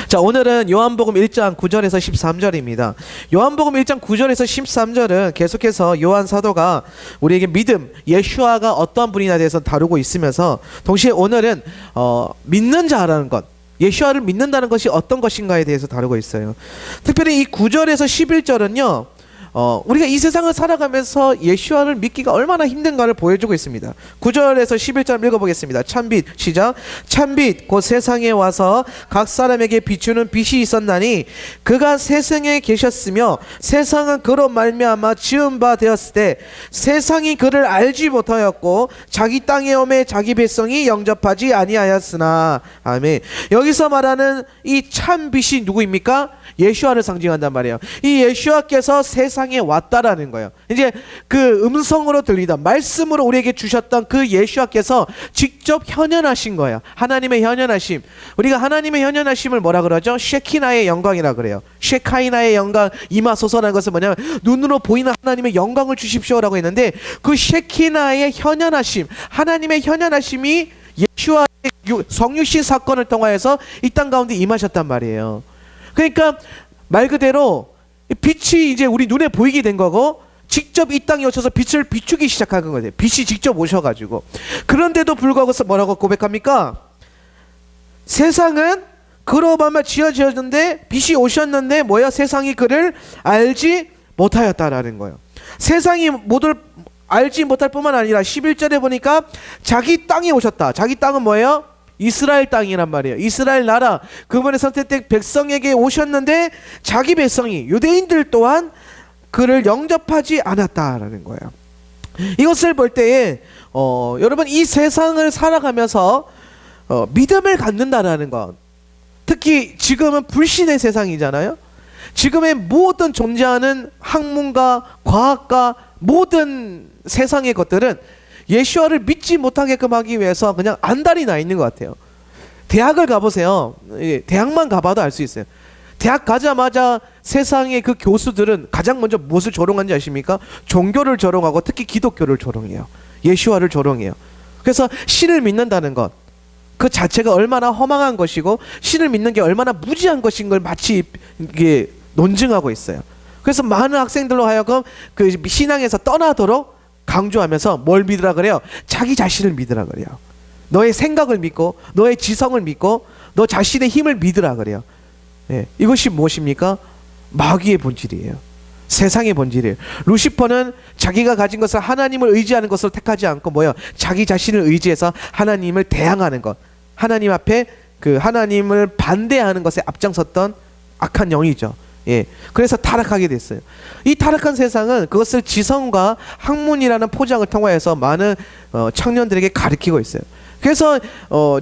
자, 오늘은 요한복음 1장 9절에서 13절입니다. 요한복음 1장 9절에서 13절은 계속해서 요한 사도가 우리에게 믿음, 예수아가 어떠한 분이나 대해서 다루고 있으면서 동시에 오늘은 믿는 자라는 것, 예수아를 믿는다는 것이 어떤 것인가에 대해서 다루고 있어요. 특별히 이 9절에서 11절은요, 우리가 이 세상을 살아가면서 예수아를 믿기가 얼마나 힘든가를 보여주고 있습니다. 9절에서 11절 읽어보겠습니다. 참빛, 시작. 참빛 곧 세상에 와서 각 사람에게 비추는 빛이 있었나니 그가 세상에 계셨으며 세상은 그로 말미암아 지은 바 되었을 때 세상이 그를 알지 못하였고 자기 땅에 오매 자기 백성이 영접하지 아니하였으나. 아멘. 여기서 말하는 이 참빛이 누구입니까? 예수아를 상징한단 말이에요. 이 예수아께서 세상에 왔다라는 거예요. 이제 그 음성으로 들리던 말씀으로 우리에게 주셨던 그 예수아께서 직접 현현하신 거예요. 하나님의 현현하심. 우리가 하나님의 현현하심을 뭐라 그러죠? 쉐키나의 영광이라 그래요. 쉐카이나의 영광 임하소서라는 것은 뭐냐면 눈으로 보이는 하나님의 영광을 주십시오라고 했는데, 그 쉐키나의 현현하심, 하나님의 현현하심이 예수아의 성육신 사건을 통하여서 이 땅 가운데 임하셨단 말이에요. 그러니까 말 그대로 빛이 이제 우리 눈에 보이게 된 거고, 직접 이 땅에 오셔서 빛을 비추기 시작한 거예요. 빛이 직접 오셔가지고. 그런데도 불구하고 뭐라고 고백합니까? 세상은 그로 말미암아 지어졌는데 빛이 오셨는데 뭐야? 세상이 그를 알지 못하였다라는 거예요. 세상이 모두 알지 못할 뿐만 아니라 11절에 보니까 자기 땅에 오셨다. 자기 땅은 뭐예요? 이스라엘 땅이란 말이에요. 이스라엘 나라, 그분의 선택된 백성에게 오셨는데 자기 백성이, 유대인들 또한 그를 영접하지 않았다라는 거예요. 이것을 볼 때에 여러분, 이 세상을 살아가면서 믿음을 갖는다라는 것, 특히 지금은 불신의 세상이잖아요. 지금의 모든 존재하는 학문과 과학과 모든 세상의 것들은 예수아를 믿지 못하게끔 하기 위해서 그냥 안달이 나 있는 것 같아요. 대학을 가보세요. 대학만 가봐도 알 수 있어요. 대학 가자마자 세상의 그 교수들은 가장 먼저 무엇을 조롱하는지 아십니까? 종교를 조롱하고 특히 기독교를 조롱해요. 예수아를 조롱해요. 그래서 신을 믿는다는 것, 그 자체가 얼마나 허망한 것이고 신을 믿는 게 얼마나 무지한 것인 걸 마치 이게 논증하고 있어요. 그래서 많은 학생들로 하여금 그 신앙에서 떠나도록 강조하면서 뭘 믿으라 그래요? 자기 자신을 믿으라 그래요. 너의 생각을 믿고 너의 지성을 믿고 너 자신의 힘을 믿으라 그래요. 예, 이것이 무엇입니까? 마귀의 본질이에요. 세상의 본질이에요. 루시퍼는 자기가 가진 것을 하나님을 의지하는 것을 택하지 않고 뭐예요? 자기 자신을 의지해서 하나님을 대항하는 것, 하나님 앞에 그 하나님을 반대하는 것에 앞장섰던 악한 영이죠. 예, 그래서 타락하게 됐어요. 이 타락한 세상은 그것을 지성과 학문이라는 포장을 통하여서 많은 청년들에게 가르치고 있어요. 그래서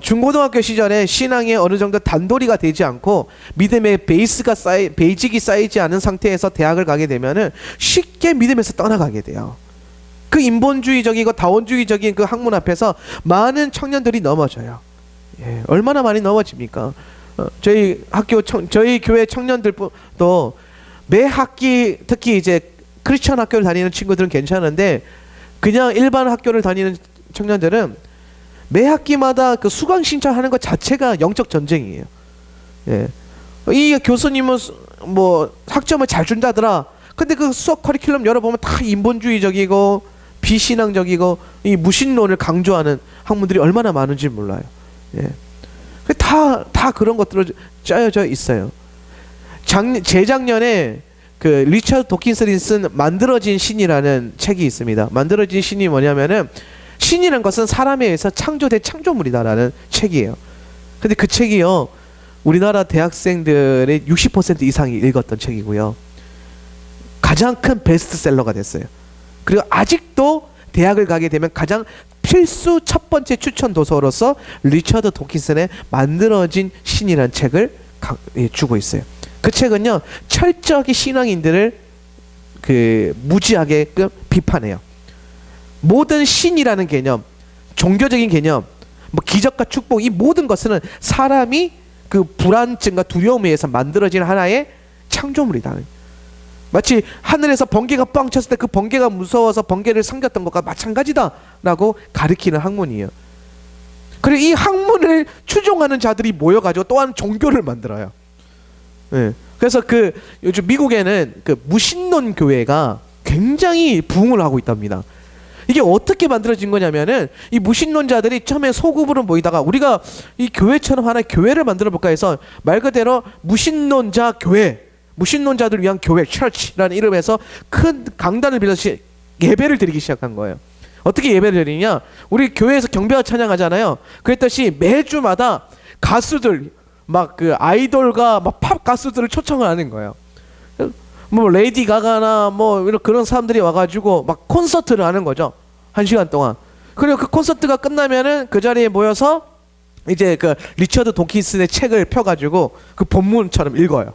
중고등학교 시절에 신앙에 어느 정도 단도리가 되지 않고 믿음의 베이직이 쌓이지 않은 상태에서 대학을 가게 되면은 쉽게 믿음에서 떠나가게 돼요. 그 인본주의적이고 다원주의적인 그 학문 앞에서 많은 청년들이 넘어져요. 예, 얼마나 많이 넘어집니까? 저희 교회 청년들도 매 학기, 특히 이제 크리스천 학교를 다니는 친구들은 괜찮은데 그냥 일반 학교를 다니는 청년들은 매 학기마다 그 수강 신청하는 것 자체가 영적 전쟁이에요. 예. 이 교수님은 뭐 학점을 잘 준다더라. 근데 그 수업 커리큘럼 열어보면 다 인본주의적이고 비신앙적이고 이 무신론을 강조하는 학문들이 얼마나 많은지 몰라요. 예. 다 그런 것들로 짜여져 있어요. 재작년에 그 리처드 도킨슨이 쓴 만들어진 신이라는 책이 있습니다. 만들어진 신이 뭐냐면은 신이라는 것은 사람에 의해서 창조된 창조물이다라는 책이에요. 근데 그 책이요, 우리나라 대학생들의 60% 이상이 읽었던 책이고요, 가장 큰 베스트셀러가 됐어요. 그리고 아직도 대학을 가게 되면 가장 필수 첫 번째 추천 도서로서 리처드 도킨슨의 만들어진 신이라는 책을 주고 있어요. 그 책은요, 철저하게 신앙인들을 그 무지하게 비판해요. 모든 신이라는 개념, 종교적인 개념, 뭐 기적과 축복, 이 모든 것은 사람이 그 불안증과 두려움에 의해서 만들어진 하나의 창조물이다. 마치 하늘에서 번개가 빵 쳤을 때 그 번개가 무서워서 번개를 삼겼던 것과 마찬가지다라고 가르치는 학문이에요. 그리고 이 학문을 추종하는 자들이 모여가지고 또한 종교를 만들어요. 예. 그래서 그 요즘 미국에는 그 무신론 교회가 굉장히 부흥을 하고 있답니다. 이게 어떻게 만들어진 거냐면은 이 무신론자들이 처음에 소급으로 모이다가 우리가 이 교회처럼 하나의 교회를 만들어 볼까 해서 말 그대로 무신론자 교회, 무신론자들 위한 교회, church라는 이름에서 큰 강단을 빌려서 예배를 드리기 시작한 거예요. 어떻게 예배를 드리냐? 우리 교회에서 경배와 찬양하잖아요. 그랬듯이 매주마다 가수들 막 그 아이돌과 막 팝 가수들을 초청을 하는 거예요. 뭐 레이디 가가나 뭐 이런 그런 사람들이 와가지고 막 콘서트를 하는 거죠. 1시간 동안. 그리고 그 콘서트가 끝나면은 그 자리에 모여서 이제 그 리처드 도킨슨의 책을 펴가지고 그 본문처럼 읽어요.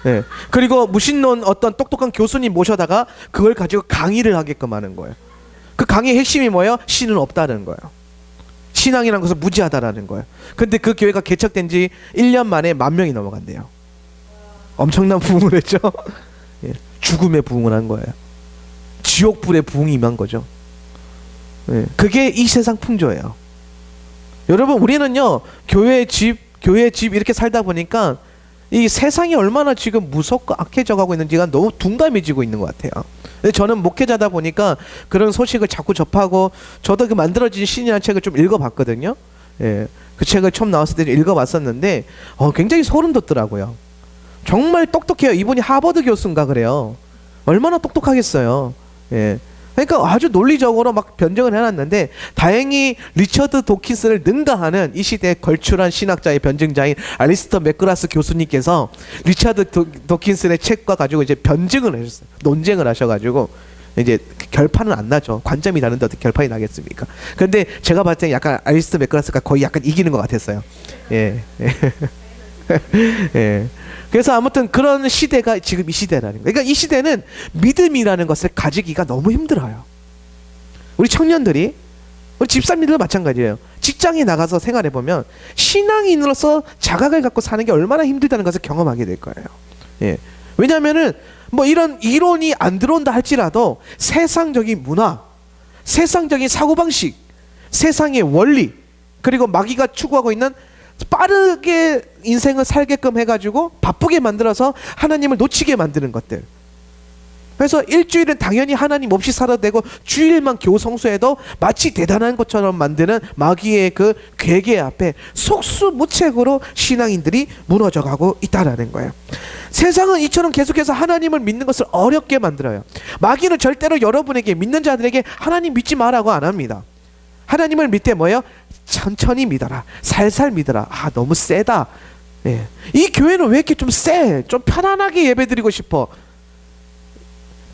네. 그리고 무신론 어떤 똑똑한 교수님 모셔다가 그걸 가지고 강의를 하게끔 하는 거예요. 그 강의의 핵심이 뭐예요? 신은 없다는 거예요. 신앙이라는 것은 무지하다라는 거예요. 근데 그 교회가 개척된 지 1년 만에 10,000명이 넘어간대요. 엄청난 부흥을 했죠. 예. 죽음의 부흥을 한 거예요. 지옥불의 부흥이 임한 거죠. 예. 그게 이 세상 풍조예요. 여러분 우리는요 교회 집 이렇게 살다 보니까 이 세상이 얼마나 지금 무섭고 악해져 가고 있는지가 너무 둔감해지고 있는 것 같아요. 근데 저는 목회자다 보니까 그런 소식을 자꾸 접하고 저도 그 만들어진 신이라는 책을 좀 읽어봤거든요. 예. 그 책을 처음 나왔을 때 읽어봤었는데 굉장히 소름 돋더라고요. 정말 똑똑해요. 이분이 하버드 교수인가 그래요. 얼마나 똑똑하겠어요. 예. 그러니까 아주 논리적으로 막 변증을 해놨는데 다행히 리처드 도킨슨을 능가하는 이 시대에 걸출한 신학자의 변증자인 알리스터 맥그라스 교수님께서 리처드 도킨슨의 책과 가지고 이제 변증을 하셨어요. 논쟁을 하셔가지고 이제 결판은 안 나죠. 관점이 다른데 어떻게 결판이 나겠습니까? 근데 제가 봤을 때 약간 알리스터 맥그라스가 거의 약간 이기는 것 같았어요. 예. 예. 그래서 아무튼 그런 시대가 지금 이 시대라는 거예요. 그러니까 이 시대는 믿음이라는 것을 가지기가 너무 힘들어요. 우리 청년들이, 우리 집사님들도 마찬가지예요. 직장에 나가서 생활해보면 신앙인으로서 자각을 갖고 사는 게 얼마나 힘들다는 것을 경험하게 될 거예요. 예. 왜냐하면은 뭐 이런 이론이 안 들어온다 할지라도 세상적인 문화, 세상적인 사고방식, 세상의 원리, 그리고 마귀가 추구하고 있는 빠르게 인생을 살게끔 해가지고 바쁘게 만들어서 하나님을 놓치게 만드는 것들. 그래서 일주일은 당연히 하나님 없이 살아도 되고 주일만 겨우 성수해도 마치 대단한 것처럼 만드는 마귀의 그 괴계 앞에 속수무책으로 신앙인들이 무너져가고 있다라는 거예요. 세상은 이처럼 계속해서 하나님을 믿는 것을 어렵게 만들어요. 마귀는 절대로 여러분에게, 믿는 자들에게 하나님 믿지 마라고 안 합니다. 하나님을 믿되 뭐예요? 천천히 믿어라, 살살 믿어라. 아 너무 세다. 예. 이 교회는 왜 이렇게 좀 세? 좀 편안하게 예배드리고 싶어.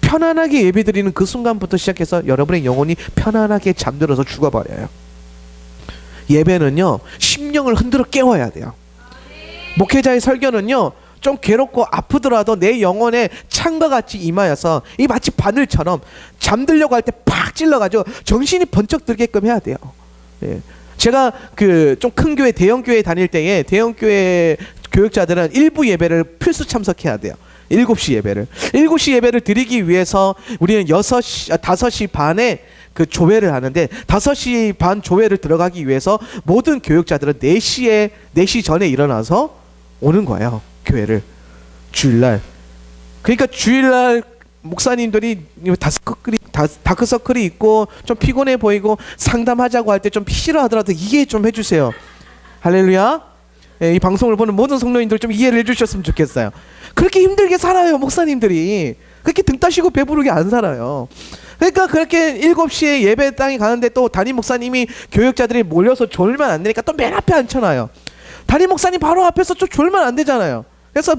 편안하게 예배드리는 그 순간부터 시작해서 여러분의 영혼이 편안하게 잠들어서 죽어버려요. 예배는요 심령을 흔들어 깨워야 돼요. 목회자의 설교는요 좀 괴롭고 아프더라도 내 영혼에 창과 같이 임하여서 이 마치 바늘처럼 잠들려고 할 때 팍 찔러가지고 정신이 번쩍 들게끔 해야 돼요. 예. 제가 그 좀 큰 교회, 대형 교회 다닐 때에 대형 교회 교육자들은 일부 예배를 필수 참석해야 돼요. 7시 예배를. 7시 예배를 드리기 위해서 우리는 5시 반에 그 조회를 하는데 5시 반 조회를 들어가기 위해서 모든 교육자들은 4시 전에 일어나서 오는 거예요. 교회를. 주일날. 그러니까 주일날 목사님들이 다크서클이 있고 좀 피곤해 보이고 상담하자고 할 때 좀 싫어하더라도 이해 좀 해주세요. 할렐루야. 이 방송을 보는 모든 성도님들 좀 이해를 해주셨으면 좋겠어요. 그렇게 힘들게 살아요 목사님들이. 그렇게 등 따시고 배부르게 안 살아요. 그러니까 그렇게 7시에 예배 땅에 가는데 또 담임 목사님이 교육자들이 몰려서 졸면 안 되니까 또 맨 앞에 앉혀놔요. 담임 목사님 바로 앞에서 좀 졸면 안 되잖아요. 그래서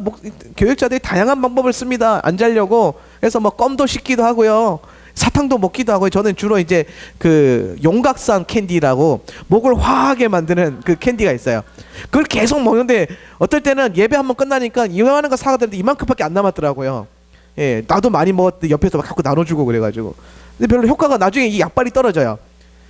교육자들이 다양한 방법을 씁니다. 안 자려고. 그래서 뭐 껌도 씻기도 하고요. 사탕도 먹기도 하고요. 저는 주로 이제 그 용각산 캔디라고 목을 화하게 만드는 그 캔디가 있어요. 그걸 계속 먹는데 어떨 때는 예배 한번 끝나니까 이만한 거 사가는데 이만큼밖에 안 남았더라고요. 예, 나도 많이 먹었는데 옆에서 막 갖고 나눠주고 그래가지고. 근데 별로 효과가 나중에 이 약발이 떨어져요.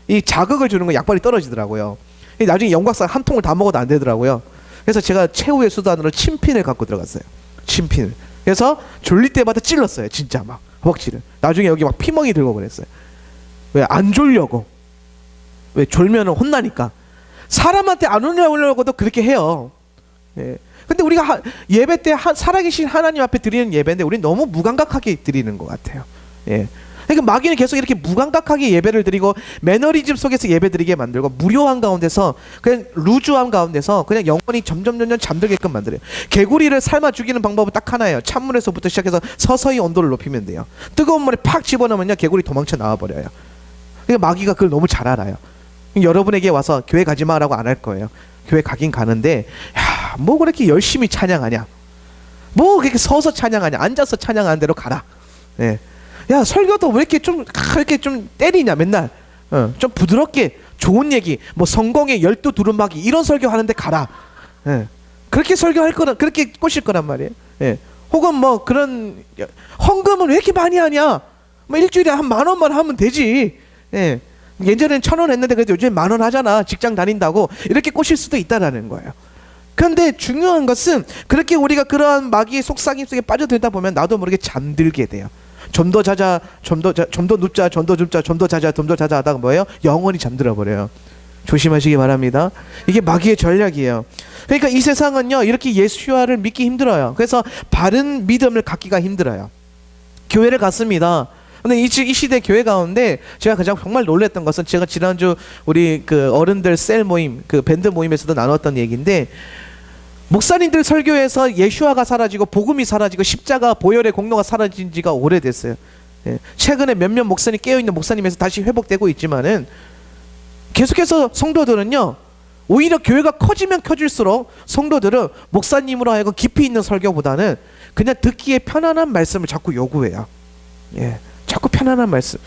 이 자극을 주는 거 약발이 떨어지더라고요. 나중에 용각산 한 통을 다 먹어도 안 되더라고요. 그래서 제가 최후의 수단으로 침핀을 갖고 들어갔어요. 침핀을. 그래서 졸릴 때마다 찔렀어요. 진짜 막 허벅지를. 나중에 여기 막 피멍이 들고 그랬어요. 왜? 안 졸려고. 왜? 졸면 혼나니까. 사람한테 안 혼내려고도 그렇게 해요. 예. 근데 우리가 예배 때 살아계신 하나님 앞에 드리는 예배인데 우리는 너무 무감각하게 드리는 것 같아요. 예. 그러니까 마귀는 계속 이렇게 무감각하게 예배를 드리고 매너리즘 속에서 예배드리게 만들고 무료한 가운데서 그냥 루즈한 가운데서 그냥 영혼이 점점 잠들게끔 만들어요. 개구리를 삶아 죽이는 방법은 딱 하나예요. 찬물에서부터 시작해서 서서히 온도를 높이면 돼요. 뜨거운 물에 팍 집어넣으면요 개구리 도망쳐 나와버려요. 그러니까 마귀가 그걸 너무 잘 알아요. 여러분에게 와서 교회 가지 마라고 안 할 거예요. 교회 가긴 가는데 야, 뭐 그렇게 열심히 찬양하냐, 뭐 그렇게 서서 찬양하냐, 앉아서 찬양하는 대로 가라. 예. 야 설교도 왜 이렇게 좀 때리냐 맨날. 좀 부드럽게 좋은 얘기, 뭐 성공의 12두루마기 이런 설교 하는데 가라. 예. 그렇게 설교할 거란, 그렇게 꼬실 거란 말이에요. 예. 혹은 뭐 그런 헌금은 왜 이렇게 많이 하냐, 뭐 일주일에 한 10,000원만 하면 되지. 예. 예전에는 1,000원 했는데 그래도 요즘 10,000원 하잖아, 직장 다닌다고. 이렇게 꼬실 수도 있다라는 거예요. 그런데 중요한 것은 그렇게 우리가 그러한 마귀의 속삭임 속에 빠져들다 보면 나도 모르게 잠들게 돼요. 좀 더 자자, 좀 더 눕자, 좀 더 눕자, 좀 더 자자, 좀 더 자자 하다가 뭐예요? 영원히 잠들어 버려요. 조심하시기 바랍니다. 이게 마귀의 전략이에요. 그러니까 이 세상은요 이렇게 예수와를 믿기 힘들어요. 그래서 바른 믿음을 갖기가 힘들어요. 교회를 갔습니다. 근데 이 시대 교회 가운데 제가 가장 정말 놀랐던 것은, 제가 지난주 우리 그 어른들 셀 모임, 그 밴드 모임에서도 나눴던 얘기인데, 목사님들 설교에서 예수와가 사라지고 복음이 사라지고 십자가 보혈의 공로가 사라진 지가 오래됐어요. 예. 최근에 몇몇 목사님, 깨어있는 목사님에서 다시 회복되고 있지만은 계속해서 성도들은요 오히려 교회가 커지면 커질수록 성도들은 목사님으로 하여금 깊이 있는 설교보다는 그냥 듣기에 편안한 말씀을 자꾸 요구해요. 예. 자꾸 편안한 말씀.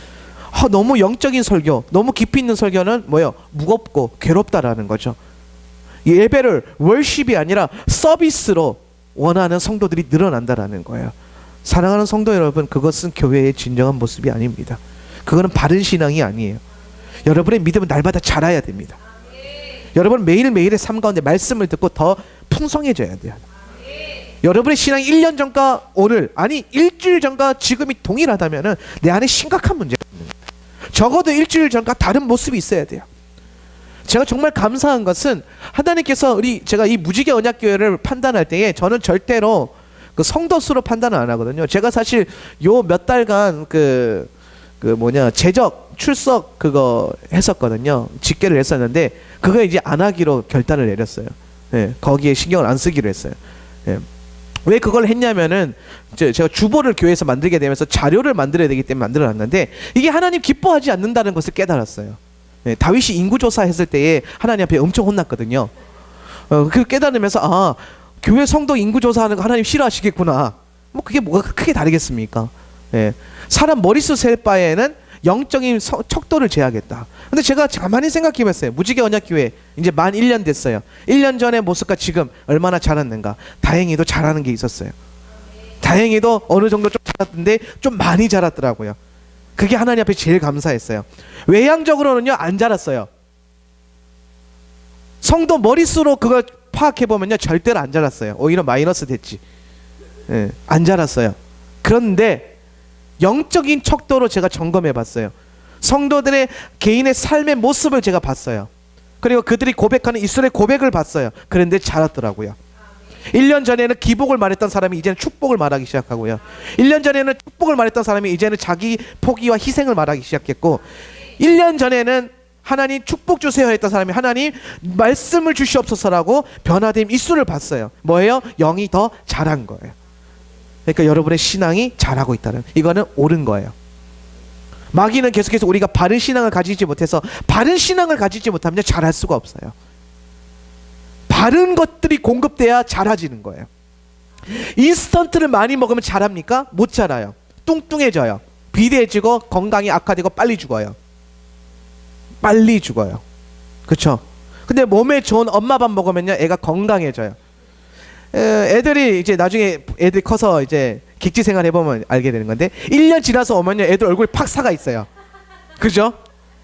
너무 영적인 설교, 너무 깊이 있는 설교는 뭐예요? 무겁고 괴롭다라는 거죠. 예배를 월십이 아니라 서비스로 원하는 성도들이 늘어난다라는 거예요. 사랑하는 성도 여러분, 그것은 교회의 진정한 모습이 아닙니다. 그거는 바른 신앙이 아니에요. 여러분의 믿음은 날마다 자라야 됩니다. 여러분 매일매일의 삶 가운데 말씀을 듣고 더 풍성해져야 돼요. 여러분의 신앙이 1년 전과 오늘, 아니 일주일 전과 지금이 동일하다면 내 안에 심각한 문제가 있는 거예요. 적어도 일주일 전과 다른 모습이 있어야 돼요. 제가 정말 감사한 것은 하나님께서 제가 이 무지개 언약교회를 판단할 때에 저는 절대로 그 성도 수로 판단을 안 하거든요. 제가 사실 요 몇 달간 재적 출석 그거 했었거든요. 집계를 했었는데 그거 이제 안 하기로 결단을 내렸어요. 예, 거기에 신경을 안 쓰기로 했어요. 예. 왜 그걸 했냐면은 제가 주보를 교회에서 만들게 되면서 자료를 만들어야 되기 때문에 만들어놨는데 이게 하나님 기뻐하지 않는다는 것을 깨달았어요. 예, 다윗이 인구조사 했을 때에 하나님 앞에 엄청 혼났거든요. 그 깨달으면서 교회 성도 인구조사하는 거 하나님 싫어하시겠구나. 뭐 그게 뭐가 크게 다르겠습니까? 예, 사람 머릿수 셀 바에는 영적인 척도를 재야겠다. 근데 제가 가만히 생각해봤어요. 무지개 언약교회 이제 만 1년 됐어요. 1년 전의 모습과 지금 얼마나 자랐는가. 다행히도 잘하는 게 있었어요. 다행히도 어느 정도 좀 자랐는데 좀 많이 자랐더라고요. 그게 하나님 앞에 제일 감사했어요. 외향적으로는요 안 자랐어요. 성도 머릿수로 그걸 파악해보면요 절대로 안 자랐어요. 오히려 마이너스 됐지. 예, 안 자랐어요. 그런데 영적인 척도로 제가 점검해봤어요. 성도들의 개인의 삶의 모습을 제가 봤어요. 그리고 그들이 고백하는 입술의 고백을 봤어요. 그런데 자랐더라고요. 1년 전에는 기복을 말했던 사람이 이제는 축복을 말하기 시작하고요. 1년 전에는 축복을 말했던 사람이 이제는 자기 포기와 희생을 말하기 시작했고, 1년 전에는 하나님 축복 주세요 했던 사람이 하나님 말씀을 주시옵소서라고 변화된 입술을 봤어요. 뭐예요? 영이 더 자란 거예요. 그러니까 여러분의 신앙이 자라고 있다는, 이거는 옳은 거예요. 마귀는 계속해서 우리가 바른 신앙을 가지지 못해서, 바른 신앙을 가지지 못하면 자랄 수가 없어요. 바른 것들이 공급돼야 자라지는 거예요. 인스턴트를 많이 먹으면 자랍니까? 못 자라요. 뚱뚱해져요. 비대해지고 건강이 악화되고 빨리 죽어요. 빨리 죽어요. 그렇죠? 근데 몸에 좋은 엄마 밥 먹으면요 애가 건강해져요. 애들이 이제 나중에 애들이 커서 이제 객지 생활 해보면 알게 되는 건데, 1년 지나서 오면요 애들 얼굴이 팍 사가 있어요. 그죠?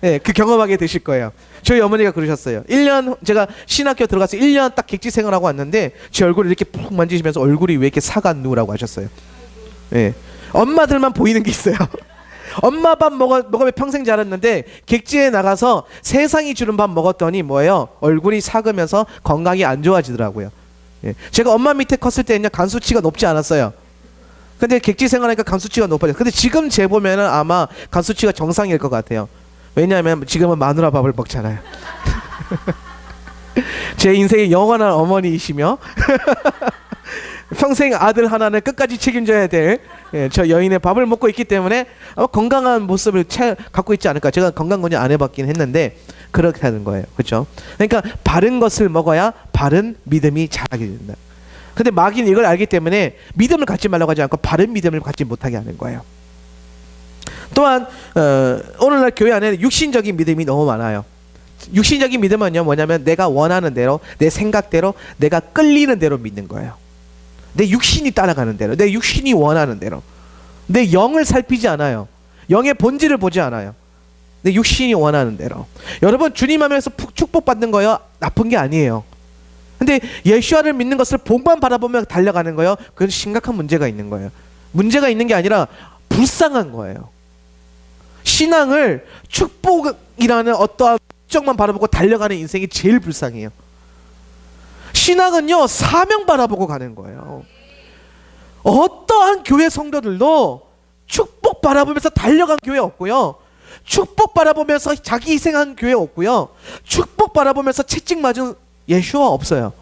네, 그 경험하게 되실 거예요. 저희 어머니가 그러셨어요. 1년 제가 신학교 들어가서 1년 딱 객지 생활하고 왔는데 제 얼굴을 이렇게 푹 만지시면서 얼굴이 왜 이렇게 사갔누라고 하셨어요. 네. 엄마들만 보이는 게 있어요. 엄마 밥 먹으면 평생 자랐는데 객지에 나가서 세상이 주는 밥 먹었더니 뭐예요? 얼굴이 삭으면서 건강이 안 좋아지더라고요. 예. 제가 엄마 밑에 컸을 때는요 간 수치가 높지 않았어요. 근데 객지 생활하니까 간 수치가 높아졌어요. 근데 지금 재보면은 아마 간 수치가 정상일 것 같아요. 왜냐하면 지금은 마누라 밥을 먹잖아요. 제 인생의 영원한 어머니이시며 평생 아들 하나는 끝까지 책임져야 될 저 여인의 밥을 먹고 있기 때문에 아마 건강한 모습을 갖고 있지 않을까. 제가 건강검진 안 해봤긴 했는데 그렇게 하는 거예요. 그렇죠? 그러니까 바른 것을 먹어야 바른 믿음이 자라게 된다. 근데 마귀는 이걸 알기 때문에 믿음을 갖지 말라고 하지 않고 바른 믿음을 갖지 못하게 하는 거예요. 또한 오늘날 교회 안에 육신적인 믿음이 너무 많아요. 육신적인 믿음은요 뭐냐면 내가 원하는 대로, 내 생각대로, 내가 끌리는 대로 믿는 거예요. 내 육신이 따라가는 대로, 내 육신이 원하는 대로. 내 영을 살피지 않아요. 영의 본질을 보지 않아요. 내 육신이 원하는 대로. 여러분 주님 하면서 축복받는 거요 나쁜 게 아니에요. 근데 예수와를 믿는 것을 복만 바라보며 달려가는 거요 그건 심각한 문제가 있는 거예요. 문제가 있는 게 아니라 불쌍한 거예요. 신앙을 축복이라는 어떠한 목적만 바라보고 달려가는 인생이 제일 불쌍해요. 신앙은요 사명 바라보고 가는 거예요. 어떠한 교회 성도들도 축복 바라보면서 달려간 교회 없고요, 축복 바라보면서 자기 희생한 교회 없고요, 축복 바라보면서 채찍 맞은 예수와 없어요.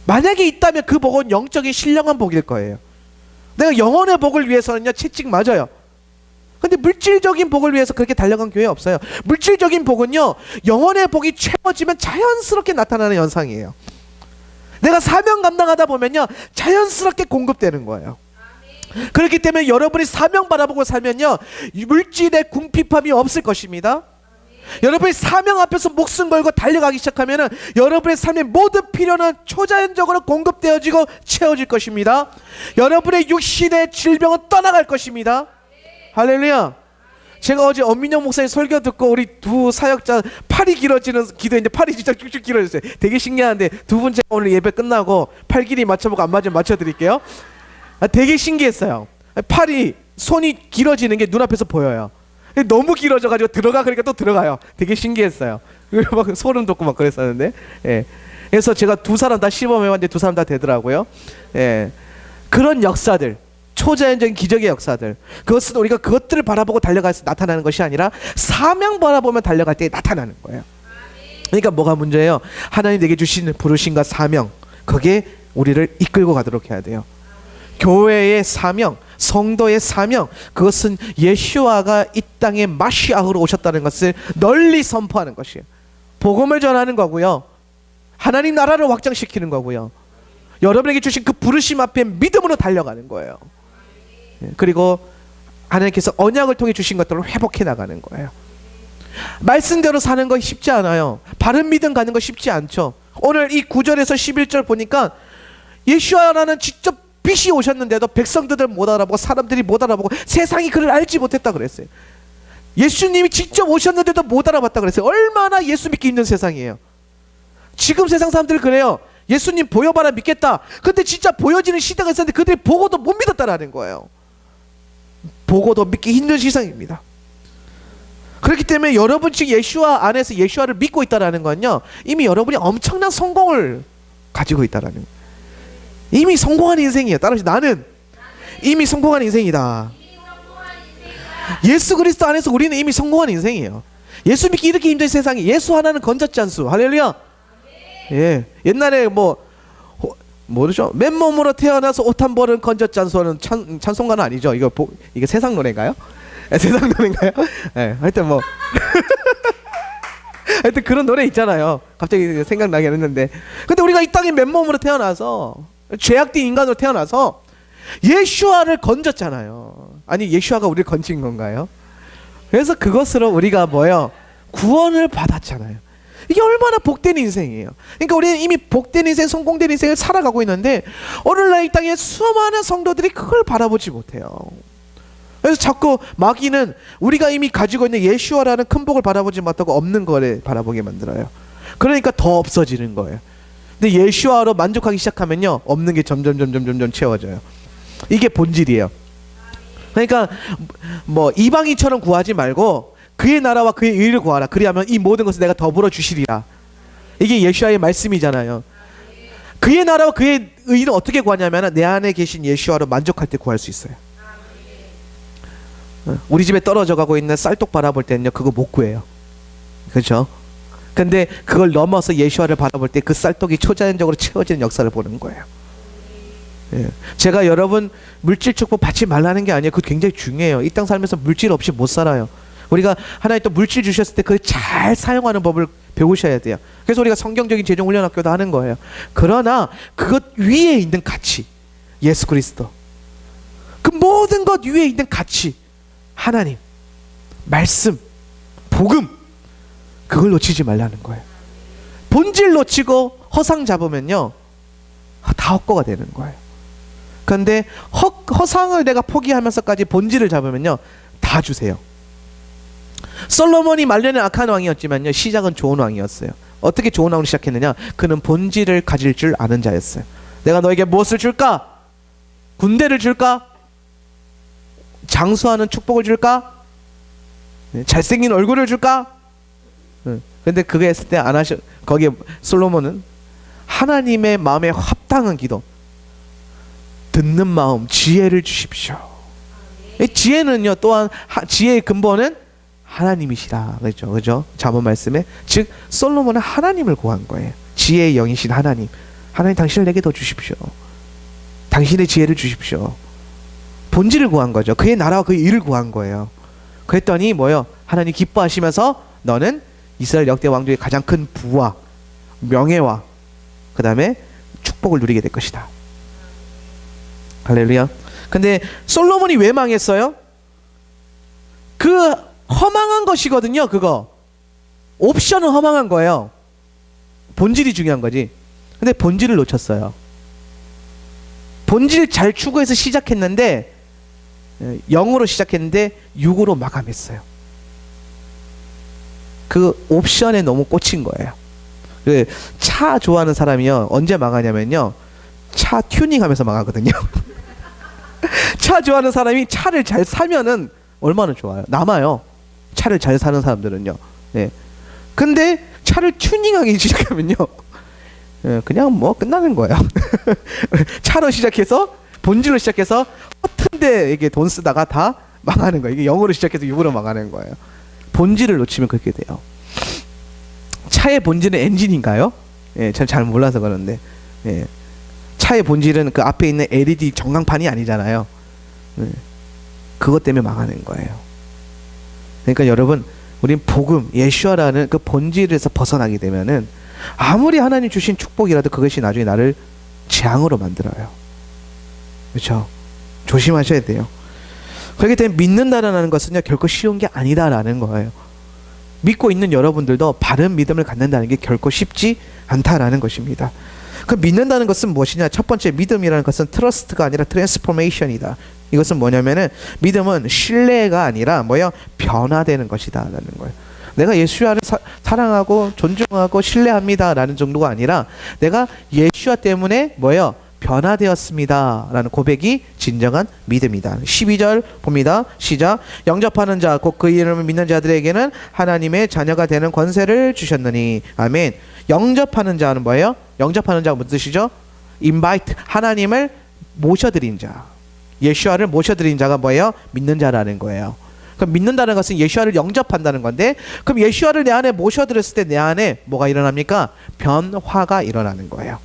만약에 있다면 그 복은 영적인 신령한 복일 거예요. 내가 영혼의 복을 위해서는요 채찍 맞아요. 근데 물질적인 복을 위해서 그렇게 달려간 교회 없어요. 물질적인 복은요 영혼의 복이 채워지면 자연스럽게 나타나는 현상이에요. 내가 사명 감당하다 보면요 자연스럽게 공급되는 거예요. 그렇기 때문에 여러분이 사명 바라보고 살면요 물질의 궁핍함이 없을 것입니다. 여러분이 사명 앞에서 목숨 걸고 달려가기 시작하면은 여러분의 삶의 모든 필요는 초자연적으로 공급되어지고 채워질 것입니다. 여러분의 육신의 질병은 떠나갈 것입니다. 할렐루야. 제가 어제 엄민영 목사님 설교 듣고 우리 두 사역자 팔이 길어지는 기도했는데 팔이 진짜 쭉쭉 길어졌어요. 되게 신기한데 두 분 제가 오늘 예배 끝나고 팔 길이 맞춰보고 안 맞으면 맞춰드릴게요. 되게 신기했어요. 손이 길어지는 게 눈앞에서 보여요. 너무 길어져가지고 들어가 그러니까 또 들어가요. 되게 신기했어요. 그리고 막 소름 돋고 막 그랬었는데, 예. 그래서 제가 두 사람 다 시범해봤는데 두 사람 다 되더라고요. 예. 그런 역사들, 초자연적인 기적의 역사들, 그것은 우리가 그것들을 바라보고 달려가서 나타나는 것이 아니라 사명 바라보면 달려갈 때 나타나는 거예요. 그러니까 뭐가 문제예요? 하나님 내게 주신 부르심과 사명, 그게 우리를 이끌고 가도록 해야 돼요. 교회의 사명, 성도의 사명, 그것은 예수와가 이 땅에 마시아흐로 오셨다는 것을 널리 선포하는 것이에요. 복음을 전하는 거고요, 하나님 나라를 확장시키는 거고요, 여러분에게 주신 그 부르심 앞에 믿음으로 달려가는 거예요. 그리고 하나님께서 언약을 통해 주신 것들을 회복해 나가는 거예요. 말씀대로 사는 거 쉽지 않아요. 바른 믿음 가는 거 쉽지 않죠. 오늘 이 9절에서 11절 보니까 예수와라는 직접 빛이 오셨는데도 백성들을 못 알아보고 사람들이 못 알아보고 세상이 그를 알지 못했다 그랬어요. 예수님이 직접 오셨는데도 못 알아봤다 그랬어요. 얼마나 예수 믿기 힘든 세상이에요. 지금 세상 사람들 그래요. 예수님 보여봐라 믿겠다. 근데 진짜 보여지는 시대가 있었는데 그들이 보고도 못 믿었다라는 거예요. 보고도 믿기 힘든 세상입니다. 그렇기 때문에 여러분 지금 예수와 안에서 예수와를 믿고 있다라는 건요 이미 여러분이 엄청난 성공을 가지고 있다라는 거예요. 이미 성공한 인생이에요. 따라서 나는 이미 성공한 인생이다. 예수 그리스도 안에서 우리는 이미 성공한 인생이에요. 예수 믿기 이렇게 힘든 세상에 예수 하나는 건졌지 않소. 할렐루야. 예, 옛날에 뭐죠? 맨몸으로 태어나서 옷 한 벌은 건졌지 않소는 찬송가는 아니죠. 이게 세상 노래인가요? 예, 세상 노래인가요? 예, 하여튼 하여튼 그런 노래 있잖아요. 갑자기 생각나긴 했는데, 근데 우리가 이 땅에 맨몸으로 태어나서 죄악된 인간으로 태어나서 예수와를 건졌잖아요. 아니 예수와가 우리를 건진 건가요? 그래서 그것으로 우리가 구원을 받았잖아요. 이게 얼마나 복된 인생이에요. 그러니까 우리는 이미 복된 인생, 성공된 인생을 살아가고 있는데 오늘날 이 땅에 수많은 성도들이 그걸 바라보지 못해요. 그래서 자꾸 마귀는 우리가 이미 가지고 있는 예수와라는 큰 복을 바라보지 못하고 없는 거를 바라보게 만들어요. 그러니까 더 없어지는 거예요. 근데 예수와로 만족하기 시작하면요 없는 게 점점 채워져요. 이게 본질이에요. 그러니까 이방인처럼 구하지 말고 그의 나라와 그의 의를 구하라. 그리하면 이 모든 것을 내가 더불어 주시리라. 이게 예수와의 말씀이잖아요. 그의 나라와 그의 의는 어떻게 구하냐면 내 안에 계신 예수와로 만족할 때 구할 수 있어요. 우리 집에 떨어져 가고 있는 쌀떡 바라볼 때는요 그거 못 구해요. 그렇죠? 근데 그걸 넘어서 예수와를 바라볼 때 그 쌀떡이 초자연적으로 채워지는 역사를 보는 거예요. 예. 제가 여러분 물질 축복 받지 말라는 게 아니에요. 그거 굉장히 중요해요. 이 땅 살면서 물질 없이 못 살아요. 우리가 하나님 또 물질 주셨을 때 그걸 잘 사용하는 법을 배우셔야 돼요. 그래서 우리가 성경적인 재정 훈련 학교도 하는 거예요. 그러나 그것 위에 있는 가치, 예수 그리스도, 그 모든 것 위에 있는 가치, 하나님, 말씀, 복음, 그걸 놓치지 말라는 거예요. 본질 놓치고 허상 잡으면요 다 헛거가 되는 거예요. 그런데 허상을 내가 포기하면서까지 본질을 잡으면요 다 주세요. 솔로몬이 말년에 악한 왕이었지만요 시작은 좋은 왕이었어요. 어떻게 좋은 왕으로 시작했느냐? 그는 본질을 가질 줄 아는 자였어요. 내가 너에게 무엇을 줄까? 군대를 줄까? 장수하는 축복을 줄까? 잘생긴 얼굴을 줄까? 근데 그거 했을 때 안 하셔. 거기에 솔로몬은 하나님의 마음에 합당한 기도, 듣는 마음, 지혜를 주십시오. 지혜는요 또한 지혜의 근본은 하나님이시라 그랬죠. 그죠? 잠언 말씀에 즉 솔로몬은 하나님을 구한 거예요. 지혜의 영이신 하나님, 하나님 당신을 내게 더 주십시오. 당신의 지혜를 주십시오. 본질을 구한 거죠. 그의 나라와 그의 일을 구한 거예요. 그랬더니 뭐요? 하나님 기뻐하시면서 너는 이스라엘 역대 왕족의 가장 큰 부와 명예와 그 다음에 축복을 누리게 될 것이다. 할렐루야. 근데 솔로몬이 왜 망했어요? 그 허망한 것이거든요. 그거 옵션은 허망한 거예요. 본질이 중요한 거지. 근데 본질을 놓쳤어요. 본질 잘 추구해서 시작했는데 0으로 시작했는데 6으로 마감했어요. 그 옵션에 너무 꽂힌 거예요. 차 좋아하는 사람이요 언제 망하냐면요 차 튜닝하면서 망하거든요. 차 좋아하는 사람이 차를 잘 사면은 얼마나 좋아요. 남아요. 차를 잘 사는 사람들은요. 네. 근데 차를 튜닝하기 시작하면요 그냥 뭐 끝나는 거예요. 차로 시작해서 본질로 시작해서 허튼데 이게 돈 쓰다가 다 망하는 거예요. 이게 0으로 시작해서 6으로 망하는 거예요. 본질을 놓치면 그렇게 돼요. 차의 본질은 엔진인가요? 예, 잘 몰라서 그러는데 예. 차의 본질은 그 앞에 있는 LED 전광판이 아니잖아요. 예. 그것 때문에 망하는 거예요. 그러니까 여러분 우린 복음, 예수와라는 그 본질에서 벗어나게 되면은 아무리 하나님 주신 축복이라도 그것이 나중에 나를 재앙으로 만들어요. 그렇죠? 조심하셔야 돼요. 그렇기 때문에 믿는다라는 것은요 결코 쉬운 게 아니다라는 거예요. 믿고 있는 여러분들도 바른 믿음을 갖는다는 게 결코 쉽지 않다라는 것입니다. 그 믿는다는 것은 무엇이냐? 첫 번째 믿음이라는 것은 트러스트가 아니라 트랜스포메이션이다. 이것은 뭐냐면은 믿음은 신뢰가 아니라 뭐요? 변화되는 것이다라는 거예요. 내가 예수와를 사랑하고 존중하고 신뢰합니다라는 정도가 아니라 내가 예수와 때문에 뭐요? 변화되었습니다 라는 고백이 진정한 믿음이다. 12절 봅니다. 시작. 영접하는 자 곧 그 이름을 믿는 자들에게는 하나님의 자녀가 되는 권세를 주셨느니. 아멘. 영접하는 자는 뭐예요? 영접하는 자가 무슨 뜻이죠? invite, 하나님을 모셔드린 자, 예수와를 모셔드린 자가 뭐예요? 믿는 자라는 거예요. 그럼 믿는다는 것은 예수와를 영접한다는 건데, 그럼 예수와를 내 안에 모셔드렸을 때 내 안에 뭐가 일어납니까? 변화가 일어나는 거예요.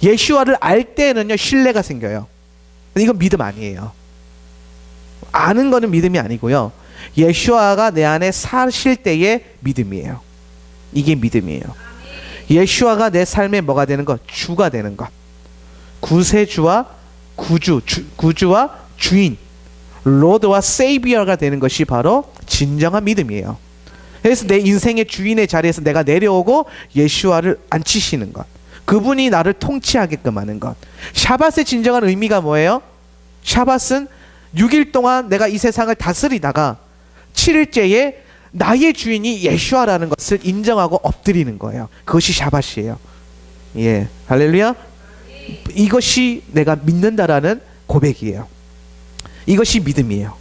예수와를 알 때는요 신뢰가 생겨요. 이건 믿음 아니에요. 아는 거는 믿음이 아니고요. 예수와가 내 안에 사실 때의 믿음이에요. 이게 믿음이에요. 예수와가 내 삶에 뭐가 되는 것? 주가 되는 것. 구세주와 구주와 주인, 로드와 세이비어가 되는 것이 바로 진정한 믿음이에요. 그래서 내 인생의 주인의 자리에서 내가 내려오고 예수와를 앉히시는 것, 그분이 나를 통치하게끔 하는 것. 샤밧의 진정한 의미가 뭐예요? 샤밧은 6일 동안 내가 이 세상을 다스리다가 7일째에 나의 주인이 예수와라는 것을 인정하고 엎드리는 거예요. 그것이 샤밧이에요. 예, 할렐루야. 이것이 내가 믿는다라는 고백이에요. 이것이 믿음이에요.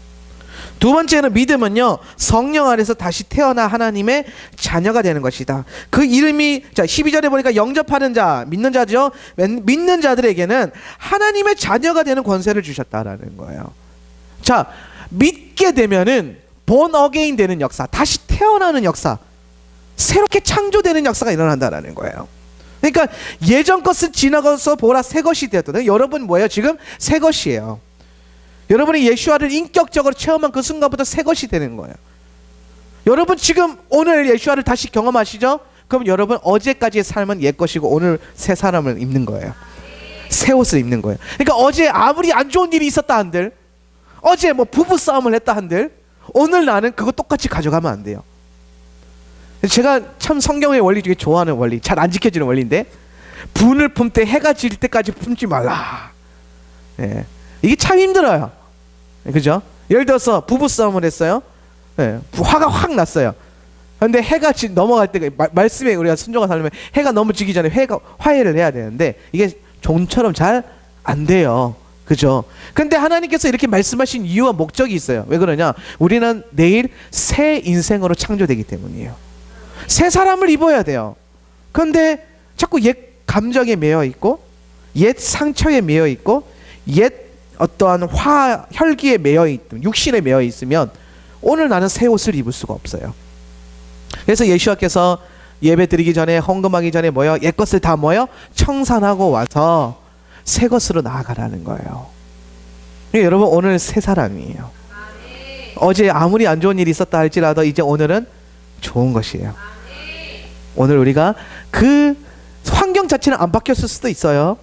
두 번째는 믿음은요, 성령 안에서 다시 태어나 하나님의 자녀가 되는 것이다. 그 이름이, 자 12절에 보니까 영접하는 자, 믿는 자죠. 믿는 자들에게는 하나님의 자녀가 되는 권세를 주셨다라는 거예요. 자, 믿게 되면은 born again 되는 역사, 다시 태어나는 역사, 새롭게 창조되는 역사가 일어난다라는 거예요. 그러니까 예전 것은 지나가서 보라 새 것이 되었거든요. 여러분 뭐예요? 지금 새 것이에요. 여러분이 예수와를 인격적으로 체험한 그 순간부터 새 것이 되는 거예요. 여러분 지금 오늘 예수와를 다시 경험하시죠? 그럼 여러분 어제까지의 삶은 옛 것이고 오늘 새 사람을 입는 거예요. 새 옷을 입는 거예요. 그러니까 어제 아무리 안 좋은 일이 있었다 한들, 어제 뭐 부부 싸움을 했다 한들, 오늘 나는 그거 똑같이 가져가면 안 돼요. 제가 참 성경의 원리 중에 좋아하는 원리, 잘 안 지켜지는 원리인데, 분을 품 때 해가 질 때까지 품지 말라. 예. 이게 참 힘들어요. 그죠? 예를 들어서 부부 싸움을 했어요. 예. 화가 확 났어요. 근데 해가 넘어갈 때, 말씀에 우리가 순종하고 살려면 해가 넘어지기 전에 화해를 해야 되는데, 이게 좀처럼 잘 안 돼요. 그죠? 근데 하나님께서 이렇게 말씀하신 이유와 목적이 있어요. 왜 그러냐? 우리는 내일 새 인생으로 창조되기 때문이에요. 새 사람을 입어야 돼요. 그런데 자꾸 옛 감정에 매여 있고, 옛 상처에 매여 있고, 옛 어떠한 혈기에 매여 있든 육신에 매여 있으면 오늘 나는 새 옷을 입을 수가 없어요. 그래서 예수와께서 예배 드리기 전에, 헌금하기 전에 뭐요? 옛 것을 다 뭐요? 청산하고 와서 새 것으로 나아가라는 거예요. 그러니까 여러분 오늘 새 사람이에요. 어제 아무리 안 좋은 일이 있었다 할지라도 이제 오늘은 좋은 것이에요. 오늘 우리가 그 환경 자체는 안 바뀌었을 수도 있어요.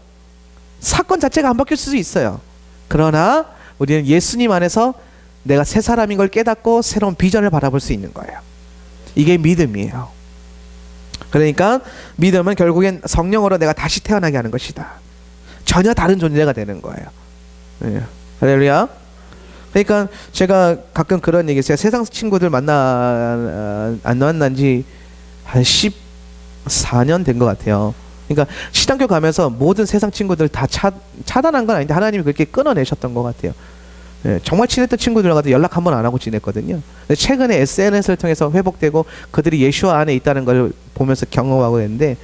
사건 자체가 안 바뀌었을 수도 있어요. 그러나 우리는 예수님 안에서 내가 새 사람인 걸 깨닫고 새로운 비전을 바라볼 수 있는 거예요. 이게 믿음이에요. 그러니까 믿음은 결국엔 성령으로 내가 다시 태어나게 하는 것이다. 전혀 다른 존재가 되는 거예요. 네. 할렐루야. 그러니까 제가 가끔 그런 얘기 있어요. 세상 친구들 안 만난 지 한 14년 된 것 같아요. 그러니까 신학교 가면서 모든 세상 친구들 다 차단한 건 아닌데 하나님이 그렇게 끊어내셨던 것 같아요. 네, 정말 친했던 친구들과도 연락 한 번 안 하고 지냈거든요. 근데 최근에 SNS를 통해서 회복되고 그들이 예수와 안에 있다는 걸 보면서 경험하고 있는데,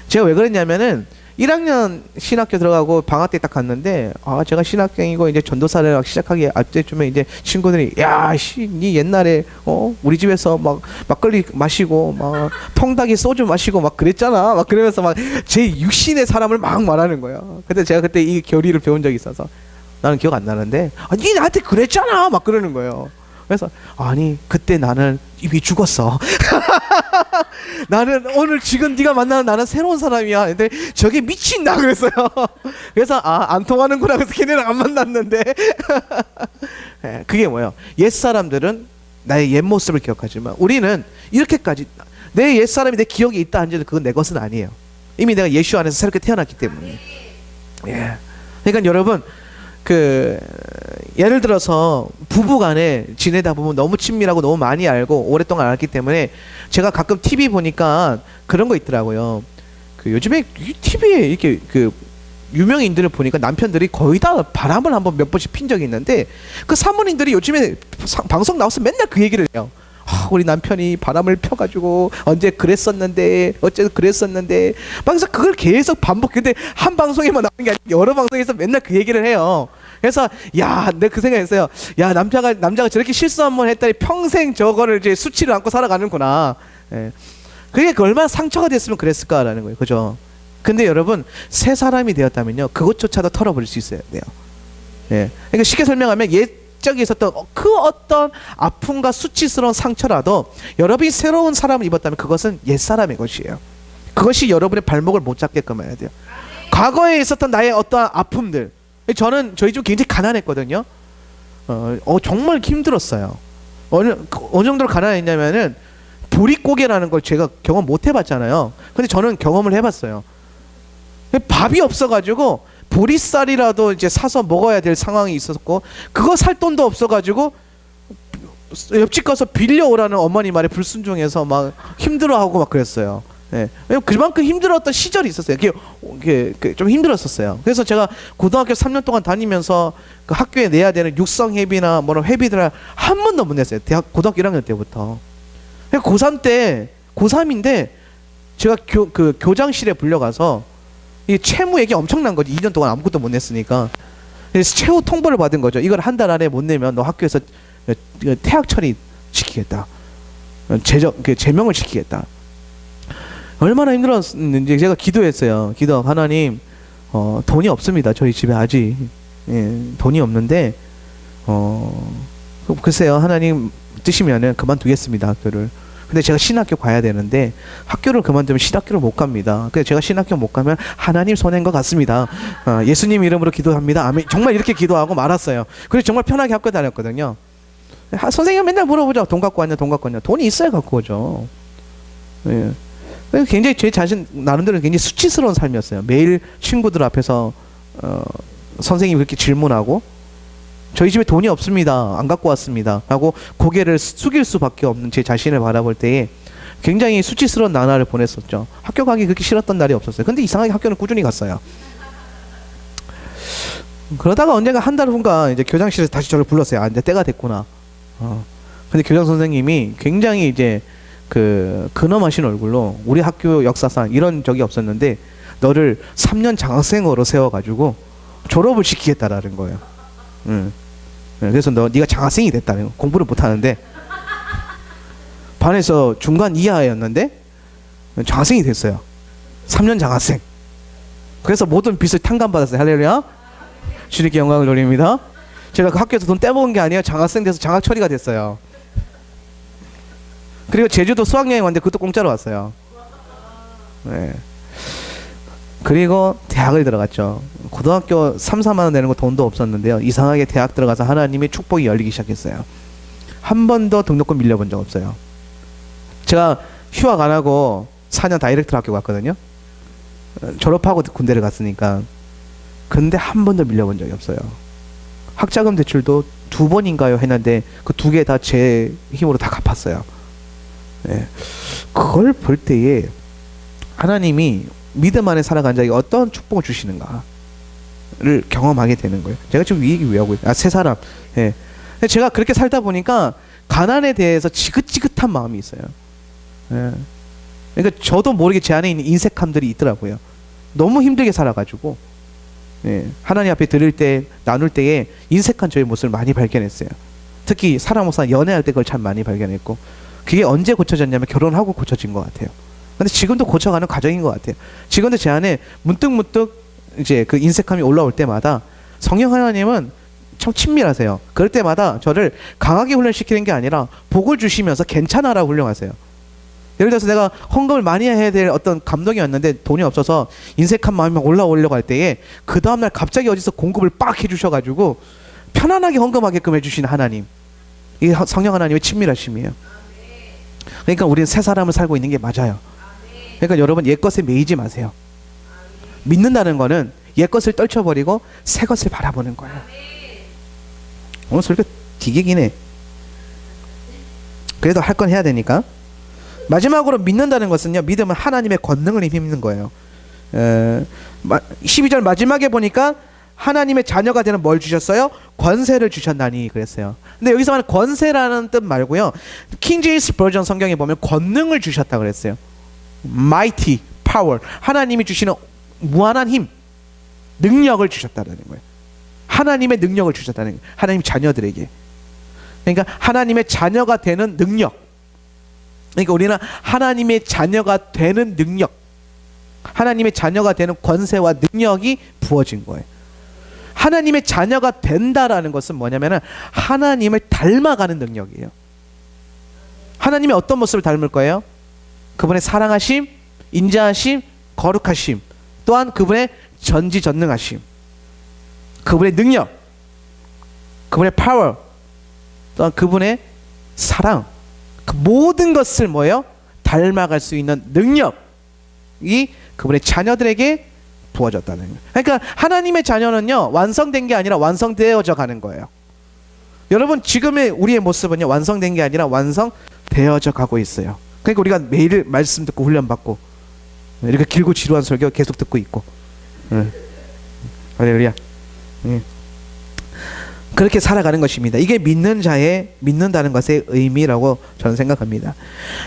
제가 왜 그랬냐면은 1학년 신학교 들어가고 방학 때 딱 갔는데, 제가 신학생이고 이제 전도사를 시작하기 할 때쯤에 이제 친구들이 니 옛날에 우리 집에서 막 막걸리 마시고 막 펑닥이 소주 마시고 막 그랬잖아. 막 그러면서 막 제 육신의 사람을 막 말하는 거예요. 근데 제가 그때 이 교리를 배운 적이 있어서 나는 기억 안 나는데, 니 나한테 그랬잖아. 막 그러는 거예요. 그래서 아니 그때 나는 이미 죽었어. 나는 오늘 지금 네가 만나는 나는 새로운 사람이야. 근데 저게 미친다 그랬어요. 그래서 안 통하는구나. 그래서 걔네랑 안 만났는데. 네, 그게 뭐예요? 옛 사람들은 나의 옛 모습을 기억하지만 우리는 이렇게까지 내 옛 사람이 내 기억에 있다 한지는 그건 내 것은 아니에요. 이미 내가 예수 안에서 새롭게 태어났기 때문에. 예. 그러니까 여러분 예를 들어서 부부간에 지내다 보면 너무 친밀하고 너무 많이 알고 오랫동안 알았기 때문에 제가 가끔 TV 보니까 그런 거 있더라고요. 요즘에 TV에 이렇게 유명인들을 보니까 남편들이 거의 다 바람을 한번 몇 번씩 핀 적이 있는데, 그 사모님들이 요즘에 방송 나와서 맨날 그 얘기를 해요. 우리 남편이 바람을 펴가지고 언제 그랬었는데 어째 그랬었는데 방에서 그걸 계속 반복. 근데 한 방송에만 나오는 게 아니라 여러 방송에서 맨날 그 얘기를 해요. 그래서 내가 그 생각했어요. 남자가 저렇게 실수 한번 했더니 평생 저거를 이제 수치를 안고 살아가는구나. 예. 그게 얼마나 상처가 됐으면 그랬을까라는 거예요. 그죠? 근데 여러분 새 사람이 되었다면요 그것조차도 털어버릴 수 있어야 돼요. 예. 그러니까 쉽게 설명하면 적에 있었던 그 어떤 아픔과 수치스러운 상처라도 여러분이 새로운 사람을 입었다면 그것은 옛사람의 것이에요. 그것이 여러분의 발목을 못 잡게끔 해야 돼요. 과거에 있었던 나의 어떠한 아픔들, 저희 집 굉장히 가난했거든요. 정말 힘들었어요. 어느 정도로 가난했냐면은 보릿고개라는 걸 제가 경험 못 해봤잖아요. 근데 저는 경험을 해봤어요. 밥이 없어가지고 보리쌀이라도 이제 사서 먹어야 될 상황이 있었고, 그거 살 돈도 없어가지고 옆집 가서 빌려오라는 어머니 말에 불순종해서 막 힘들어하고 막 그랬어요. 예. 왜냐면 그만큼 힘들었던 시절이 있었어요. 좀 힘들었었어요. 그래서 제가 고등학교 3년 동안 다니면서 그 학교에 내야 되는 육성회비나 뭐 회비들을 한 번도 못 냈어요. 고등학교 1학년 때부터. 고3 때, 고3인데 제가 교장실에 불려가서 이 채무액이 엄청난 거지. 2년 동안 아무것도 못 냈으니까. 그래서 최후 통보를 받은 거죠. 이걸 한 달 안에 못 내면 너 학교에서 퇴학 처리 시키겠다. 제명을 시키겠다. 얼마나 힘들었는지 제가 기도했어요. 하나님, 돈이 없습니다. 저희 집에 아직. 예, 돈이 없는데, 글쎄요. 하나님 뜻이면은 그만두겠습니다. 학교를. 근데 제가 신학교 가야 되는데 학교를 그만두면 신학교를 못 갑니다. 그래서 제가 신학교 못 가면 하나님 손해인 것 같습니다. 예수님 이름으로 기도합니다. 아멘. 정말 이렇게 기도하고 말았어요. 그래서 정말 편하게 학교 다녔거든요. 선생님 맨날 물어보죠. 돈 갖고 왔냐, 돈 갖고 왔냐. 돈이 있어야 갖고 오죠. 예. 굉장히 제 자신 나름대로 굉장히 수치스러운 삶이었어요. 매일 친구들 앞에서 선생님이 그렇게 질문하고 저희 집에 돈이 없습니다. 안 갖고 왔습니다. 하고 고개를 숙일 수밖에 없는 제 자신을 바라볼 때에 굉장히 수치스러운 나날을 보냈었죠. 학교 가기 그렇게 싫었던 날이 없었어요. 근데 이상하게 학교는 꾸준히 갔어요. 그러다가 언젠가 한 달 후인가 이제 교장실에서 다시 저를 불렀어요. 아, 이제 때가 됐구나. 근데 교장 선생님이 굉장히 이제 근엄하신 얼굴로 우리 학교 역사상 이런 적이 없었는데 너를 3년 장학생으로 세워가지고 졸업을 시키겠다라는 거예요. 그래서 네가 장학생이 됐다는 거. 공부를 못하는데 반에서 중간 이하였는데 장학생이 됐어요. 3년 장학생. 그래서 모든 빚을 탕감받았어요. 할렐루야. 주님께 영광을 돌립니다. 제가 그 학교에서 돈 떼먹은 게 아니에요. 장학생 돼서 장학 처리가 됐어요. 그리고 제주도 수학여행 왔는데 그것도 공짜로 왔어요. 네. 그리고 대학을 들어갔죠. 고등학교 3, 4만 원 내는 거 돈도 없었는데요. 이상하게 대학 들어가서 하나님의 축복이 열리기 시작했어요. 한 번도 등록금 밀려본 적 없어요. 제가 휴학 안 하고 4년 다이렉트로 학교 갔거든요. 졸업하고 군대를 갔으니까. 근데 한 번도 밀려본 적이 없어요. 학자금 대출도 2번인가요 했는데 그 2개 다 제 힘으로 다 갚았어요. 네. 그걸 볼 때에 하나님이 믿음 안에 살아간 자에게 어떤 축복을 주시는가를 경험하게 되는 거예요. 제가 지금 이 얘기 왜 하고 있어요? 세 사람. 예. 제가 그렇게 살다 보니까 가난에 대해서 지긋지긋한 마음이 있어요. 예. 그러니까 저도 모르게 제 안에 있는 인색함들이 있더라고요. 너무 힘들게 살아가지고 예. 하나님 앞에 드릴 때 나눌 때에 인색한 저의 모습을 많이 발견했어요. 특히 사람 없어 연애할 때 그걸 참 많이 발견했고 그게 언제 고쳐졌냐면 결혼하고 고쳐진 것 같아요. 근데 지금도 고쳐가는 과정인 것 같아요. 지금도 제 안에 문득문득 이제 그 인색함이 올라올 때마다 성령 하나님은 참 친밀하세요. 그럴 때마다 저를 강하게 훈련시키는 게 아니라 복을 주시면서 괜찮아라고 훈련하세요. 예를 들어서 내가 헌금을 많이 해야 될 어떤 감동이 왔는데 돈이 없어서 인색한 마음이 올라오려고 할 때에 그 다음날 갑자기 어디서 공급을 빡 해주셔가지고 편안하게 헌금하게끔 해주시는 하나님. 이게 성령 하나님의 친밀하심이에요. 그러니까 우리는 새 사람을 살고 있는 게 맞아요. 그러니까 여러분 옛것에 매이지 마세요. 믿는다는 거는 옛것을 떨쳐버리고 새것을 바라보는 거예요. 오늘 소리가 되게 기네. 그래도 할 건 해야 되니까. 마지막으로 믿는다는 것은요, 믿음은 하나님의 권능을 힘입는 거예요. 12절 마지막에 보니까 하나님의 자녀가 되는 뭘 주셨어요? 권세를 주셨나니 그랬어요. 근데 여기서 말하는 권세라는 뜻 말고요, 킹 제임스 버전 성경에 보면 권능을 주셨다 그랬어요. mighty power, 하나님이 주시는 무한한 힘, 능력을 주셨다는 거예요. 하나님의 능력을 주셨다는 거예요. 하나님 자녀들에게. 그러니까 하나님의 자녀가 되는 능력. 그러니까 우리는 하나님의 자녀가 되는 능력, 하나님의 자녀가 되는 권세와 능력이 부어진 거예요. 하나님의 자녀가 된다라는 것은 뭐냐면은 하나님을 닮아가는 능력이에요. 하나님의 어떤 모습을 닮을 거예요? 그분의 사랑하심, 인자하심, 거룩하심, 또한 그분의 전지전능하심, 그분의 능력, 그분의 파워, 또한 그분의 사랑, 그 모든 것을 뭐예요? 닮아갈 수 있는 능력이 그분의 자녀들에게 부어졌다는 거예요. 그러니까 하나님의 자녀는요, 완성된 게 아니라 완성되어져 가는 거예요. 여러분 지금의 우리의 모습은요, 완성된 게 아니라 완성되어져 가고 있어요. 그러니까 우리가 매일 말씀 듣고 훈련받고 이렇게 길고 지루한 설교 계속 듣고 있고. 할렐루야. 그렇게 살아가는 것입니다. 이게 믿는다는 것의 의미라고 저는 생각합니다.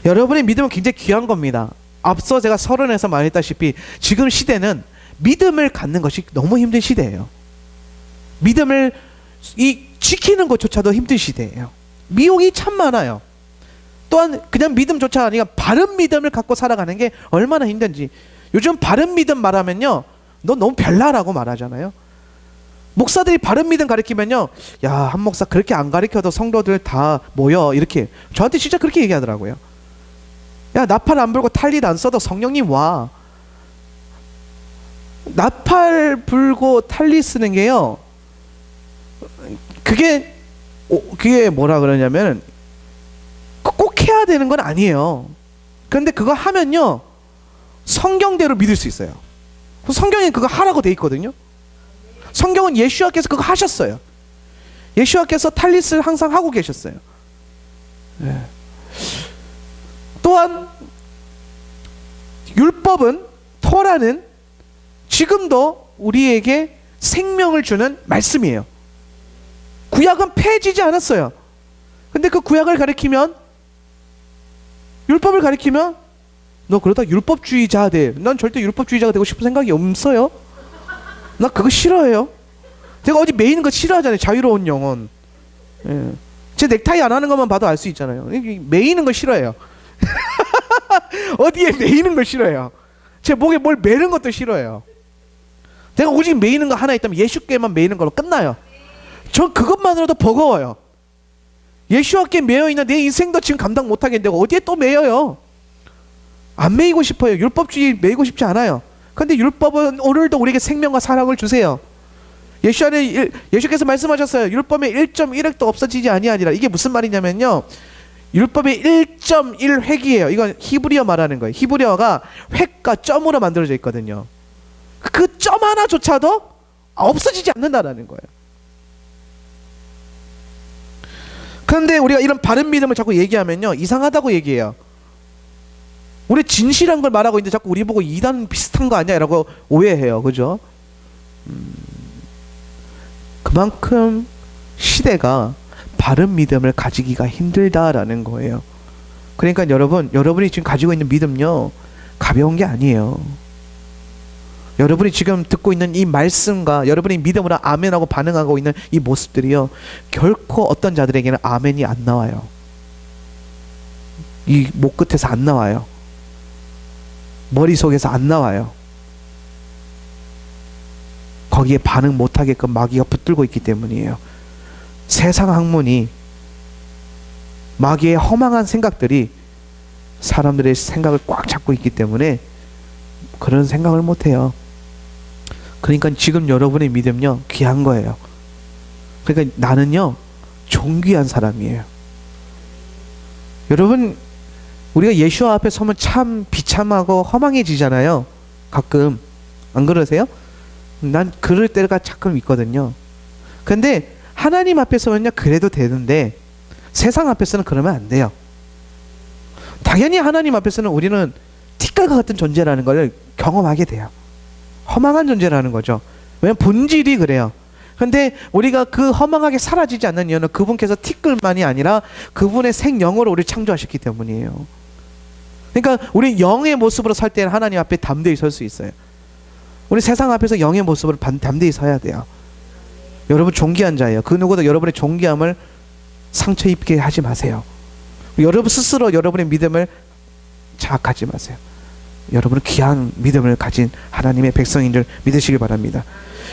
여러분의 믿음은 굉장히 귀한 겁니다. 앞서 제가 서론에서 말했다시피 지금 시대는 믿음을 갖는 것이 너무 힘든 시대예요. 믿음을 지키는 것조차도 힘든 시대예요. 미혹이 참 많아요. 또한 그냥 믿음조차 아니라 바른 믿음을 갖고 살아가는 게 얼마나 힘든지. 요즘 바른 믿음 말하면요, 너 너무 별나라고 말하잖아요. 목사들이 바른 믿음 가르치면요, 야, 한 목사 그렇게 안 가르쳐도 성도들 다 모여, 이렇게 저한테 진짜 그렇게 얘기하더라고요. 야, 나팔 안 불고 탈lit 안 써도 성령님 와. 나팔 불고 탈lit 쓰는 게요, 그게 뭐라 그러냐면 꼭 해야 되는 건 아니에요. 그런데 그거 하면요, 성경대로 믿을 수 있어요. 성경에 그거 하라고 돼 있거든요. 성경은 예수와께서 그거 하셨어요. 예수와께서 탈릿을 항상 하고 계셨어요. 네. 또한 율법은, 토라는 지금도 우리에게 생명을 주는 말씀이에요. 구약은 폐해지지 않았어요. 근데 그 구약을 가리키면, 율법을 가리키면 너 그러다 율법주의자 돼. 난 절대 율법주의자가 되고 싶은 생각이 없어요. 나 그거 싫어해요. 제가 어디 매이는 거 싫어하잖아요. 자유로운 영혼. 예. 제 넥타이 안 하는 것만 봐도 알 수 있잖아요. 매이는 거 싫어해요. 어디에 매이는 걸 싫어해요. 제 목에 뭘 매는 것도 싫어해요. 내가 오직 매이는 거 하나 있다면 예수께만 매이는 걸로 끝나요. 전 그것만으로도 버거워요. 예수와께 매여있는 내 인생도 지금 감당 못하겠는데 어디에 또 매여요. 안 매이고 싶어요. 율법주의 매이고 싶지 않아요. 그런데 율법은 오늘도 우리에게 생명과 사랑을 주세요. 예수께서 말씀하셨어요. 율법의 1.1획도 없어지지 아니하리라. 이게 무슨 말이냐면요, 율법의 1.1획이에요. 이건 히브리어 말하는 거예요. 히브리어가 획과 점으로 만들어져 있거든요. 그 점 하나조차도 없어지지 않는다라는 거예요. 그런데 우리가 이런 바른 믿음을 자꾸 얘기하면요, 이상하다고 얘기해요. 우리 진실한 걸 말하고 있는데 자꾸 우리 보고 이단 비슷한 거 아니야? 라고 오해해요. 그죠? 그만큼 시대가 바른 믿음을 가지기가 힘들다라는 거예요. 그러니까 여러분이 지금 가지고 있는 믿음요, 가벼운 게 아니에요. 여러분이 지금 듣고 있는 이 말씀과 여러분이 믿음으로 아멘하고 반응하고 있는 이 모습들이요, 결코 어떤 자들에게는 아멘이 안 나와요. 이 목 끝에서 안 나와요. 머릿속에서 안 나와요. 거기에 반응 못하게끔 마귀가 붙들고 있기 때문이에요. 세상 학문이, 마귀의 허망한 생각들이 사람들의 생각을 꽉 잡고 있기 때문에 그런 생각을 못해요. 그러니까 지금 여러분의 믿음요, 귀한 거예요. 그러니까 나는요, 존귀한 사람이에요. 여러분, 우리가 예수와 앞에 서면 참 비참하고 허망해지잖아요. 가끔. 안 그러세요? 난 그럴 때가 가끔 있거든요. 근데 하나님 앞에 서면요, 그래도 되는데 세상 앞에서는 그러면 안 돼요. 당연히 하나님 앞에서는 우리는 티끌과 같은 존재라는 걸 경험하게 돼요. 허망한 존재라는 거죠. 왜냐면 본질이 그래요. 근데 우리가 그 허망하게 사라지지 않는 이유는 그분께서 티끌만이 아니라 그분의 생영으로 우리를 창조하셨기 때문이에요. 그러니까 우리 영의 모습으로 설 때는 하나님 앞에 담대히 설 수 있어요. 우리 세상 앞에서 영의 모습으로 담대히 서야 돼요. 여러분 존귀한 자예요. 그 누구도 여러분의 존귀함을 상처 입게 하지 마세요. 여러분 스스로 여러분의 믿음을 자학하지 마세요. 여러분은 귀한 믿음을 가진 하나님의 백성인 줄 믿으시길 바랍니다.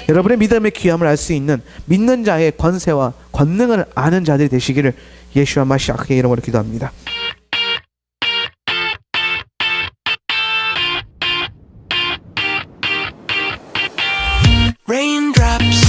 여러분의 믿음의 귀함을 알 수 있는 믿는 자의 권세와 권능을 아는 자들이 되시기를 예수와 마시아크의 이름으로 기도합니다. Raindrops